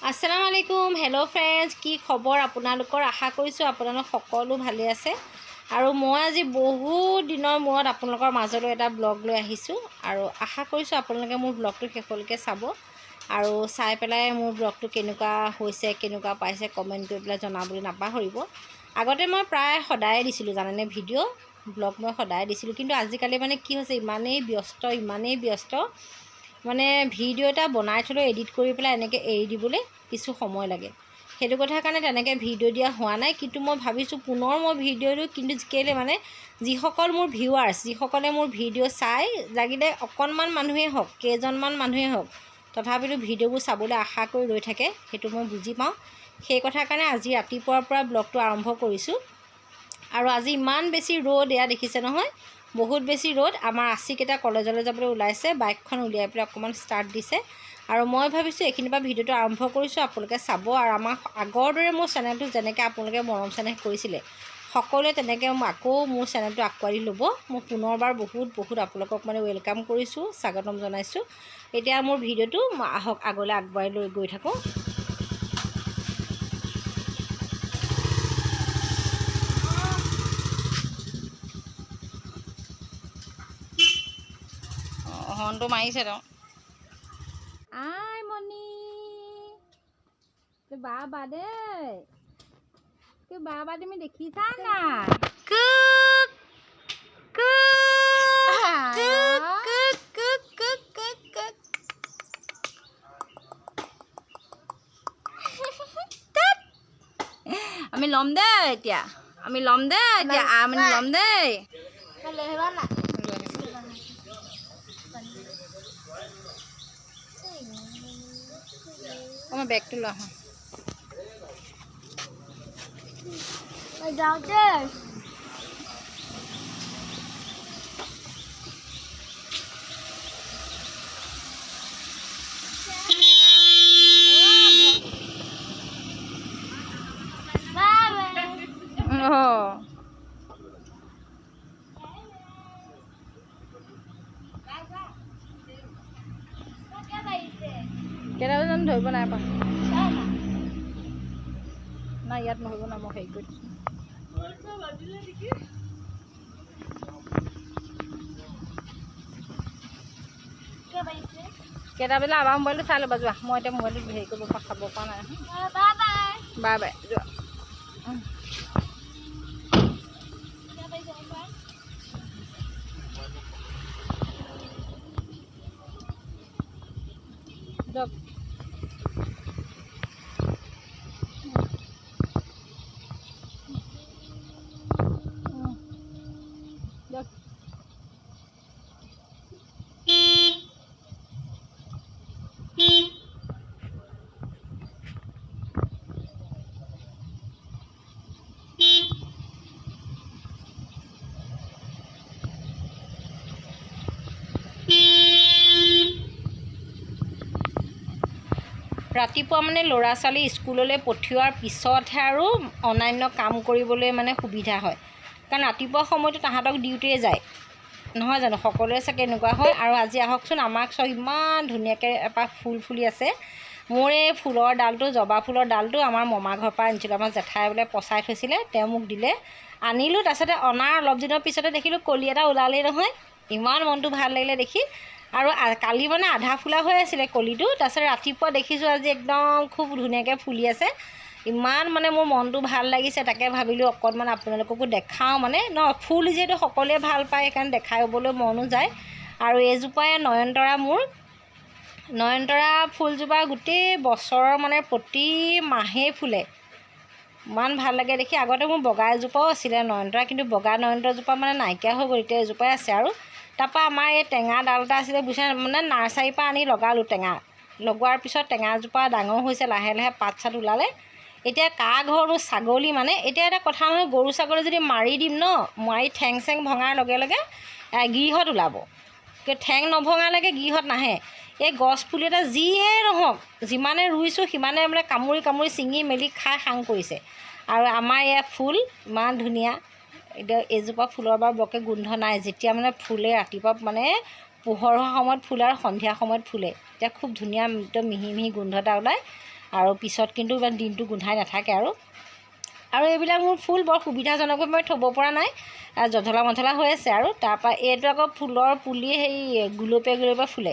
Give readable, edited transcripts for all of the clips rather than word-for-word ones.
আসসালামু আলাইকুম hello' friends কি খবৰ আপোনালোকৰ আশা কৰিছোঁ আপোনালোক সকলো ভালে আছে আৰু মই আজি বহুত দিনৰ মূৰত আপোনালোকৰ মাজলৈ এটা ব্লগ লৈ আহিছোঁ আৰু আশা কৰিছোঁ আপোনালোকে মোৰ ব্লগটো শেষলৈকে চাব আৰু চাই পেলাই মোৰ ব্লগটো কেনেকুৱা হৈছে কেনেকুৱা পাইছে কমেণ্ট কৰি পেলাই জনাবলৈ নাপাহৰিব। আগতে মই প্ৰায় সদায় দিছিলোঁ জানেনে ভিডিঅ' ব্লগ মই সদায় দিছিলোঁ, কিন্তু আজিকালি মানে কি হৈছে ইমানেই ব্যস্ত মানে ভিডিঅ' এটা বনাই থ'লেও এডিট কৰি পেলাই এনেকৈ এৰি দিবলৈ কিছু সময় লাগে। সেইটো কথাৰ কাৰণে তেনেকৈ ভিডিঅ' দিয়া হোৱা নাই, কিন্তু মই ভাবিছোঁ পুনৰ মই ভিডিঅ'টো কিন্তু কেলৈ মানে যিসকল মোৰ ভিউৱাৰ্ছ যিসকলে মোৰ ভিডিঅ' চাই লাগিলে অকণমান মানুহেই হওক কেইজনমান মানুহেই হওক তথাপিতো ভিডিঅ'বোৰ চাবলৈ আশা কৰি ৰৈ থাকে, সেইটো মই বুজি পাওঁ। সেই কথাৰ কাৰণে আজি ৰাতিপুৱাৰ পৰা ব্লগটো আৰম্ভ কৰিছোঁ। আৰু আজি ইমান বেছি ৰ'দ এয়া দেখিছে নহয়, বহুত বেছি ৰ'দ। আমাৰ আছিকেইটা কলেজলৈ যাবলৈ ওলাইছে, বাইকখন উলিয়াই পেলাই অকণমান ষ্টাৰ্ট দিছে আৰু মই ভাবিছোঁ এইখিনিৰ পৰা ভিডিঅ'টো আৰম্ভ কৰিছোঁ, আপোনালোকে চাব। আৰু আমাৰ আগৰ দৰে মোৰ চেনেলটো যেনেকৈ আপোনালোকে মৰম চেনেহ কৰিছিলে সকলোৱে তেনেকৈ আকৌ মোৰ চেনেলটো আঁকোৱালি ল'ব। মই পুনৰবাৰ বহুত আপোনালোকক মানে ৱেলকাম কৰিছোঁ, স্বাগতম জনাইছোঁ। এতিয়া মোৰ ভিডিঅ'টো আহক আগলৈ আগবঢ়াই লৈ গৈ থাকোঁ। হৰ্ণটো মাৰিছে তেওঁ। আই মণি বাবা দেই, বাবা তুমি দেখিছা নাই? আমি ল'ম দেই এতিয়া, আমি ল'ম দেই। মই বেগটো লৈ আহোঁ। কেইটা বজাত ধৰিব নাই পা নাই, ইয়াত নহ'ব না, মই হেৰি কৰি দিছোঁ। কেইটা বজাত আমাৰ মোবাইলটো চাই ল'বা যোৱা, মই এতিয়া মোবাইলটো হেৰি কৰিব চাব পৰা নাই। বাই বাই যোৱা। যাওক। ৰাতিপুৱা মানে ল'ৰা ছোৱালী স্কুললৈ পঠিওৱাৰ পিছতহে আৰু অন্যান্য কাম কৰিবলৈ মানে সুবিধা হয়, কাৰণ ৰাতিপুৱা সময়টো তাহাঁতক ডিউটিয়ে যায় নহয় জানো, সকলোৱে চাগে এনেকুৱা হয়। আৰু আজি আহকচোন, আমাক চব ইমান ধুনীয়াকৈ এপাহ ফুল ফুলি আছে। মোৰ এই ফুলৰ ডালটো, জবা ফুলৰ ডালটো আমাৰ মমা ঘৰৰ পৰা আনিছিলোঁ, আমাৰ জেঠাই বোলে পচাই থৈছিলে, তেওঁ মোক দিলে, আনিলোঁ। তাৰপিছতে অনাৰ অলপ দিনৰ পিছতে দেখিলোঁ কলি এটা ওলালেই নহয়, ইমান মনটো ভাল লাগিলে দেখি। আৰু কালি মানে আধা ফুলা হৈ আছিলে কলিটো, তাৰপিছত ৰাতিপুৱা দেখিছোঁ আজি একদম খুব ধুনীয়াকৈ ফুলি আছে। ইমান মানে মোৰ মনটো ভাল লাগিছে, তাকে ভাবিলোঁ অকণমান আপোনালোককো দেখাওঁ। মানে ফুল যিহেতু সকলোৱে ভাল পায় সেইকাৰণে দেখাবলৈ মনো যায়। আৰু এইজোপাই নয়নতৰা, মোৰ নয়নতৰা ফুলজোপা গোটেই বছৰৰ মানে প্ৰতি মাহেই ফুলে, ইমান ভাল লাগে দেখি। আগতে মোৰ বগা এজোপাও আছিলে নয়নতৰা, কিন্তু বগা নয়নতৰাজোপা মানে নাইকিয়া হৈ গ'ল, এতিয়া এজোপাই আছে। আৰু তাৰপৰা আমাৰ এই টেঙা ডাল এটা আছিলে বুজিছে, মানে নাৰ্চাৰীৰ পৰা আনি লগালোঁ। টেঙা লগোৱাৰ পিছত টেঙাজোপা ডাঙৰ হৈছে, লাহে লাহে পাত চাত ওলালে। এতিয়া কা ঘৰনো ছাগলী, মানে এতিয়া এটা কথা নহয়, গৰু ছাগলী যদি মাৰি দিম ন, মাৰি ঠেং চেং ভঙাৰ লগে লগে গিৰিহঁত ওলাব, ঠেং নভঙালৈকে গিৰিহঁত নাহে। এই গছ পুলি এটা যিয়ে নহওক, যিমানে ৰুইছোঁ সিমানে মানে কামুৰি কামুৰি ছিঙি মেলি খাই সাং কৰিছে। আৰু আমাৰ ইয়াত ফুল ইমান ধুনীয়া। এতিয়া এজোপা ফুলৰ বাৰু বৰকৈ গোন্ধ নাই, যেতিয়া মানে ফুলে ৰাতিপুৱা মানে পোহৰ হোৱা সময়ত ফুলে আৰু সন্ধিয়া সময়ত ফুলে, এতিয়া খুব ধুনীয়া একদম মিহি মিহি গোন্ধ এটা ওলায়। আৰু পিছত কিন্তু ইমান দিনটো গোন্ধাই নাথাকে আৰু এইবিলাক মোৰ ফুল বৰ সুবিধাজনকভাৱে মই থ'ব পৰা নাই, জধলা মধলা হৈ আছে। আৰু তাৰপৰা এইটো আকৌ ফুলৰ পুলি গুলপীয়া ফুলে।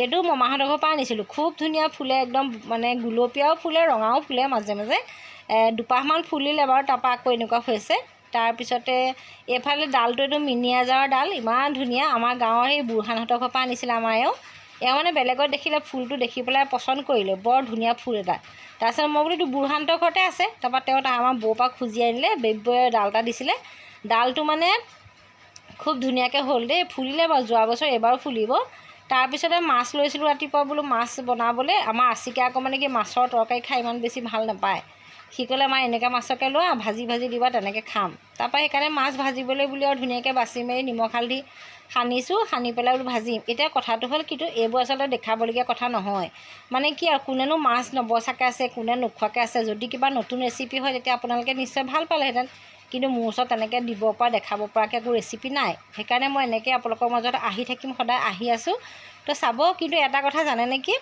এইটো মামাহঁতৰ ঘৰৰ পৰা আনিছিলোঁ, খুব ধুনীয়া ফুলে, একদম মানে গুলপীয়াও ফুলে ৰঙাও ফুলে মাজে মাজে। দুপাহমান ফুলিলে বাৰু, তাৰপৰা আকৌ এনেকুৱা হৈছে। তাৰপিছতে এইফালে ডালটো এইটো মিনিয়াজাৰৰ ডাল, ইমান ধুনীয়া। আমাৰ গাঁৱৰ সেই বুঢ়াহঁতৰ ঘৰৰ পৰা আনিছিলে আমাৰ এওঁ মানে বেলেগত দেখিলে ফুলটো দেখি পেলাই পচন্দ কৰিলে, বৰ ধুনীয়া ফুল এটা। তাৰপিছত মই বোলো এইটো বুঢ়াহঁতৰ ঘৰতে আছে। তাৰপৰা তেওঁ আমাৰ বৌৰ পৰা খুজি আনিলে, বেবীয়ে ডাল এটা দিছিলে। ডালটো মানে খুব ধুনীয়াকৈ হ'ল দেই, ফুলিলে বাৰু যোৱা বছৰ, এইবাৰো ফুলিব। তাৰপিছতে মাছ লৈছিলোঁ ৰাতিপুৱা, বোলো মাছ বনাবলৈ। আমাৰ আচিকে আকৌ মানে কি মাছৰ তৰকাৰী খাই ইমান বেছি ভাল নাপায়। সি ক'লে মা এনেকৈ মাছকে লোৱা, ভাজি দিবা, তেনেকৈ খাম। তাৰপৰা সেইকাৰণে মাছ ভাজিবলৈ বুলি আৰু ধুনীয়াকৈ বাচি মেলি নিমখ হালধি সানিছোঁ, সানি পেলাই বোলো ভাজিম। এতিয়া কথাটো হ'ল কিন্তু এইবোৰ আচলতে দেখাবলগীয়া কথা নহয়। মানে কি আৰু কোনেনো মাছ নবচাকৈ আছে, কোনে নোখোৱাকৈ আছে। যদি কিবা নতুন ৰেচিপি হয় তেতিয়া আপোনালোকে নিশ্চয় ভাল পালেহেঁতেন, কিন্তু মোৰ ওচৰত তেনেকৈ দিব পৰা দেখাব পৰাকৈ একো ৰেচিপি নাই। সেইকাৰণে মই এনেকৈ আপোনালোকৰ মাজত আহি থাকিম, সদায় আহি আছোঁ। তো চাব। কিন্তু এটা কথা জানে নেকি,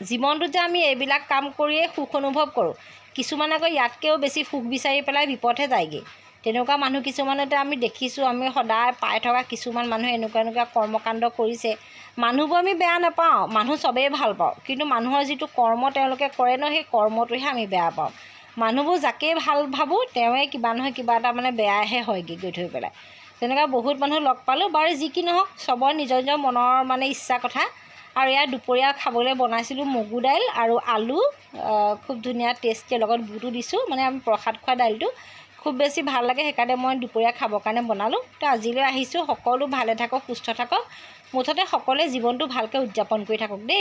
জীৱনটোত যে আমি এইবিলাক কাম কৰিয়ে সুখ অনুভৱ কৰোঁ, কিছুমানে আকৌ ইয়াতকৈও বেছি সুখ বিচাৰি পেলাই বিপদহে যায়গৈ। তেনেকুৱা মানুহ কিছুমানতে আমি দেখিছোঁ, আমি সদায় পাই থকা কিছুমান মানুহে এনেকুৱা কৰ্মকাণ্ড কৰিছে। মানুহবোৰ আমি বেয়া নাপাওঁ, মানুহ চবেই ভাল পাওঁ, কিন্তু মানুহৰ যিটো কৰ্ম তেওঁলোকে কৰে ন, সেই কৰ্মটোহে আমি বেয়া পাওঁ। মানুহবোৰ যাকেই ভাল ভাবোঁ তেওঁৱে কিবা নহয় কিবা এটা মানে বেয়াহে হয়গৈ গৈ থৈ পেলাই। তেনেকুৱা বহুত মানুহ লগ পালোঁ বাৰু। যি কি নহওক, চবৰ নিজৰ নিজৰ মনৰ মানে ইচ্ছা কথা। আৰু ইয়াত দুপৰীয়া খাবলৈ বনাইছিলোঁ মগু দাইল আৰু আলু, খুব ধুনীয়া টেষ্টি, লগত বুটো দিছোঁ। মানে আমি প্ৰসাদ খোৱা দাইলটো খুব বেছি ভাল লাগে, সেইকাৰণে মই দুপৰীয়া খাবৰ কাৰণে বনালোঁ। তো আজিলৈ আহিছোঁ। সকলো ভালে থাকক, সুস্থ থাকক, মুঠতে সকলোৱে জীৱনটো ভালকৈ উদযাপন কৰি থাকক দেই।